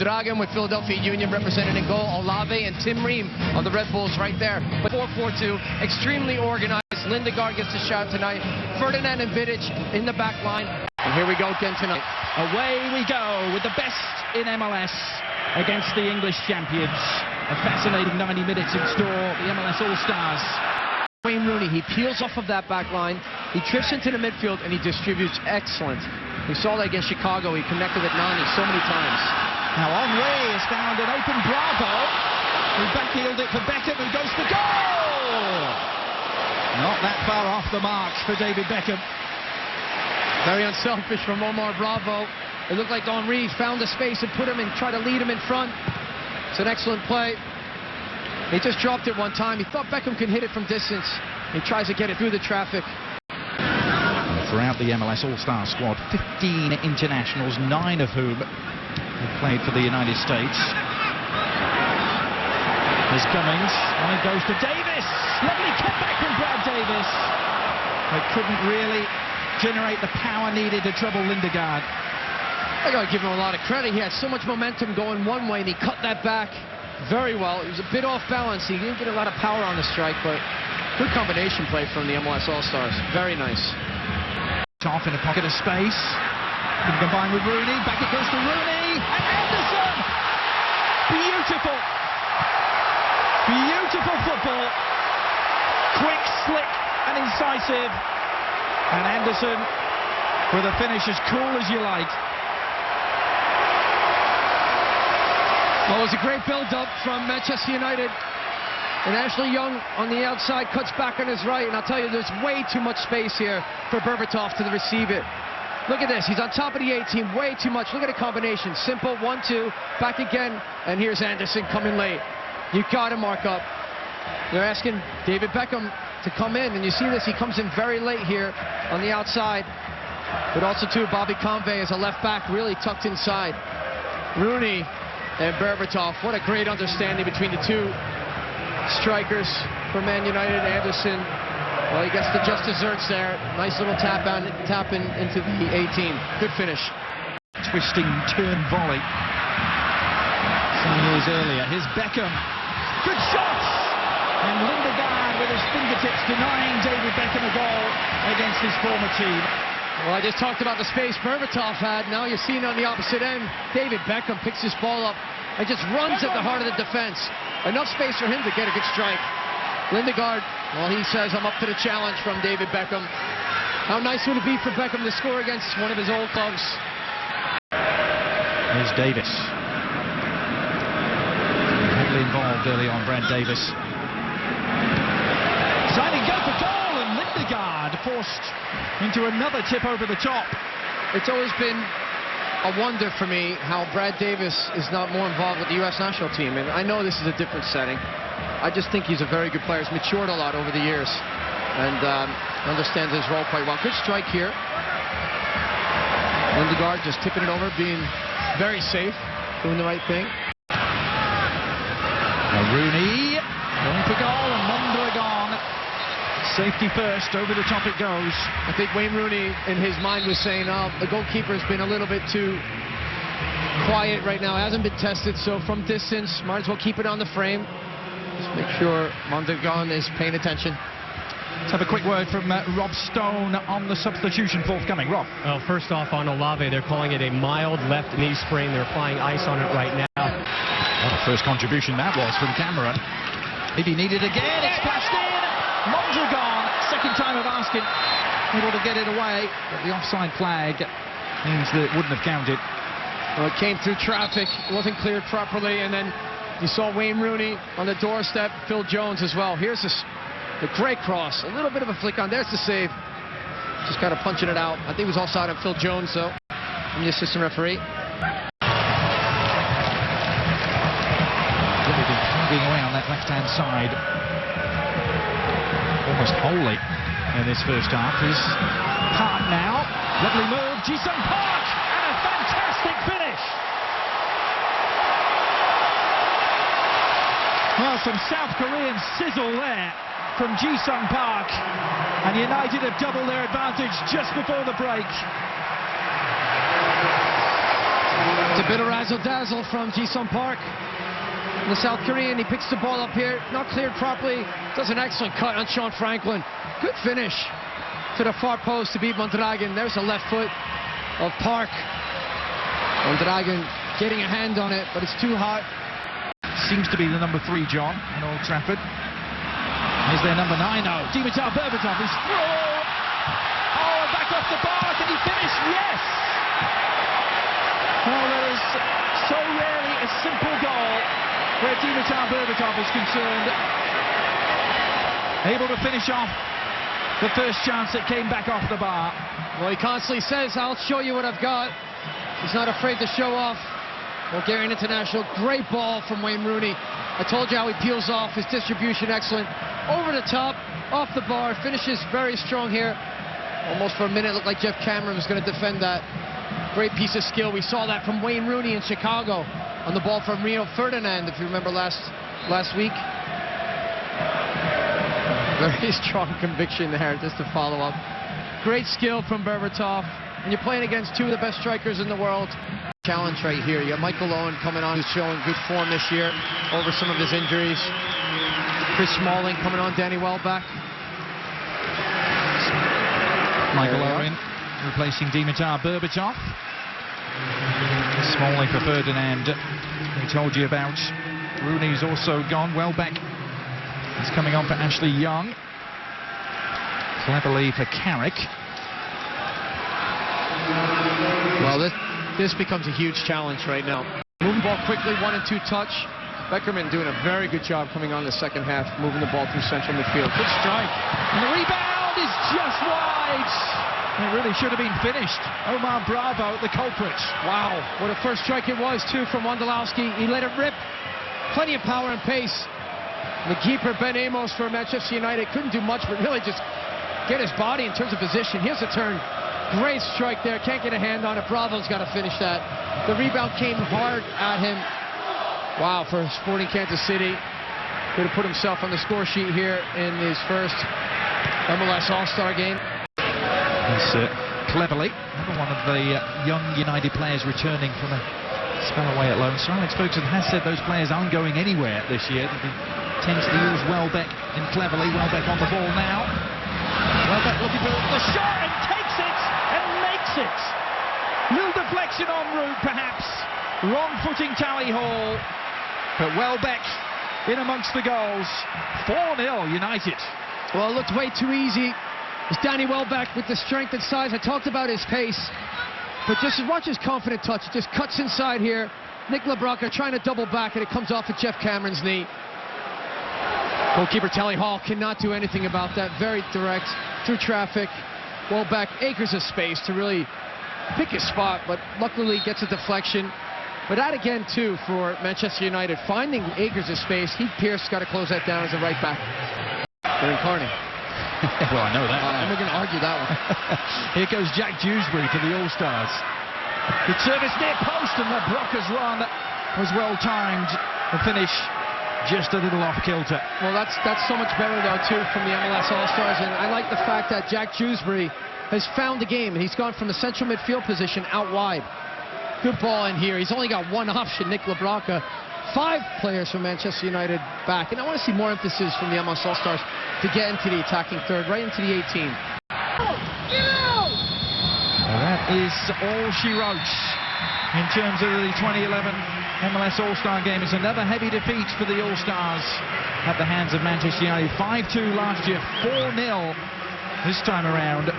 Dragon with Philadelphia Union represented in goal. Olave and Tim Ream of the Red Bulls right there. But 4-4-2, extremely organized. Lindegaard gets a shot tonight. Ferdinand and Vidic in the back line. And here we go again tonight. Away we go with the best in MLS against the English champions. A fascinating 90 minutes in store, the MLS All-Stars. Wayne Rooney, he peels off of that back line. He drifts into the midfield and he distributes excellent. We saw that against Chicago. He connected with Nani so many times. Now Henry has found an open Bravo. Who backheeled it for Beckham, who goes for goal! Not that far off the mark for David Beckham. Very unselfish from Omar Bravo. It looked like Henry found the space and put him and tried to lead him in front. It's an excellent play. He just dropped it one time. He thought Beckham could hit it from distance. He tries to get it through the traffic. Throughout the MLS All-Star squad, 15 internationals, 9 of whom have played for the United States. There's Cummings, and it goes to Davis. Lovely cutback from Brad Davis. But couldn't really generate the power needed to trouble Lindegaard. I gotta give him a lot of credit. He had so much momentum going one way, and he cut that back very well. It was a bit off balance. He didn't get a lot of power on the strike, but good combination play from the MLS All-Stars. Very nice. Off in a pocket of space. Can combine with Rooney. Back it goes to Rooney. And Anderson! Beautiful. Beautiful football. Quick, slick, and incisive. And Anderson with a finish as cool as you like. Well, it was a great build-up from Manchester United. And Ashley Young on the outside cuts back on his right. And I'll tell you, there's way too much space here for Berbatov to receive it. Look at this. He's on top of the 18. Way too much. Look at the combination. Simple. 1-2. Back again. And here's Anderson coming late. You got to mark up. They're asking David Beckham to come in. And you see this. He comes in very late here on the outside. But also, too, Bobby Convey as a left back really tucked inside. Rooney and Berbatov. What a great understanding between the two strikers for Man United. Anderson, well, he gets the just desserts there. Nice little tap in into the 18. Good finish. Twisting turn volley. Some years earlier. Here's Beckham. Good shots! And Lindegaard with his fingertips denying David Beckham a goal against his former team. Well, I just talked about the space Berbatov had. Now you're seeing on the opposite end, David Beckham picks his ball up and just runs at the heart of the defense. Enough space for him to get a good strike. Lindegaard, well, he says, I'm up to the challenge from David Beckham. How nice would it be for Beckham to score against one of his old clubs? Here's Davis. Heavily involved early on, Brad Davis. Deciding to go for goal, and Lindegaard forced into another tip over the top. It's always been a wonder for me how Brad Davis is not more involved with the U.S. national team. And I know this is a different setting. I just think he's a very good player. He's matured a lot over the years and understands his role quite well. Good strike here. Lindegaard just tipping it over, being very safe, doing the right thing. Now Rooney going for goal, and Mondragon. Safety first, over the top it goes. I think Wayne Rooney, in his mind, was saying, oh, the goalkeeper's been a little bit too quiet right now. Hasn't been tested, so from distance, might as well keep it on the frame. Just make sure Mondragon is paying attention. Let's have a quick word from Rob Stone on the substitution forthcoming. Rob. Well, first off, on Olave, they're calling it a mild left knee sprain. They're applying ice on it right now. What a first contribution that was from Cameron. If he needed again, it's flashed in. Mondragon, second time of asking, able to get it away, but the offside flag means that it wouldn't have counted. Well, it came through traffic, it wasn't cleared properly, and then you saw Wayne Rooney on the doorstep, Phil Jones as well. Here's the great cross, a little bit of a flick on, there's the save. Just kind of punching it out. I think it was offside on Phil Jones, though, from the assistant referee. Really been tugging away on that left-hand side. Almost wholly in this first half. Is Park now. Lovely move. Ji-sung Park, and a fantastic finish. Well, some South Korean sizzle there from Ji-sung Park, and United have doubled their advantage just before the break. It's a bit of razzle-dazzle from Ji-Sung Park. The South Korean, he picks the ball up here, not cleared properly, does an excellent cut on Sean Franklin. Good finish to the far post to beat Mondragon. There's a left foot of Park. Mondragon getting a hand on it, but it's too hot. Seems to be the number 3, John, in Old Trafford. Is there number 9? No. Dimitar Berbatov is through. Oh, back off the bar. Can he finish? Yes. Well, there is so rarely a simple goal where Dimitar Berbatov is concerned. Able to finish off the first chance that came back off the bar. Well, he constantly says, I'll show you what I've got. He's not afraid to show off. Bulgarian international, great ball from Wayne Rooney. I told you how he peels off, his distribution excellent. Over the top, off the bar, finishes very strong here. Almost for a minute, looked like Jeff Cameron was going to defend that. Great piece of skill. We saw that from Wayne Rooney in Chicago on the ball from Rio Ferdinand, if you remember last week. Very strong conviction there, just to follow up. Great skill from Berbatov. And you're playing against two of the best strikers in the world. Challenge right here. You got Michael Owen coming on, who's showing good form this year over some of his injuries. Chris Smalling coming on, Danny Welbeck. Michael Owen replacing Dimitar Berbatov. Smalling for Ferdinand. We told you about. Rooney's also gone. Welbeck is coming on for Ashley Young. Cleverly for Carrick. Well, this becomes a huge challenge right now. Moving ball quickly, 1 and 2 touch. Beckerman doing a very good job coming on the second half, moving the ball through central midfield. Good strike. And the rebound is just wide. It really should have been finished. Omar Bravo, the culprit. Wow, what a first strike it was, too, from Wondolowski. He let it rip. Plenty of power and pace. The keeper, Ben Amos, for Manchester United, couldn't do much, but really just get his body in terms of position. Here's the turn. Great strike there. Can't get a hand on it. Bravo's got to finish that. The rebound came hard at him. Wow, for Sporting Kansas City. Could have put himself on the score sheet here in his first MLS All-Star game. He's Cleverly, another one of the young United players returning from a spell away at loan. Sir Alex Ferguson has said those players aren't going anywhere this year. He tends to use Welbeck and Cleverly. Welbeck on the ball now. Welbeck looking for the shot and takes it and makes it. Little deflection en route, perhaps. Wrong footing Tally Hall. But Welbeck in amongst the goals. 4-0 United. Well, it looked way too easy. It's Danny Welbeck with the strength and size. I talked about his pace. But just watch his confident touch. It just cuts inside here. Nick LeBlanc trying to double back, and it comes off of Jeff Cameron's knee. Goalkeeper Tally Hall cannot do anything about that. Very direct, through traffic. Welbeck, acres of space to really pick his spot, but luckily gets a deflection. But that again, too, for Manchester United, finding acres of space. Heath Pearce got to close that down as a right back. They're incarning. Well, I know that. I'm not going to argue that one. Here goes Jack Dewsbury for the All-Stars. Good service near post, and LeBlanca's run was well timed. The finish just a little off kilter. Well, that's so much better, though, too, from the MLS All-Stars. And I like the fact that Jack Dewsbury has found the game. He's gone from the central midfield position out wide. Good ball in here. He's only got one option, Nick LeBlanc. 5 players from Manchester United back. And I want to see more emphasis from the MLS All-Stars to get into the attacking third, right into the 18. Well, that is all she wrote in terms of the 2011 MLS All-Star game. It's another heavy defeat for the All-Stars at the hands of Manchester United. 5-2 last year, 4-0 this time around.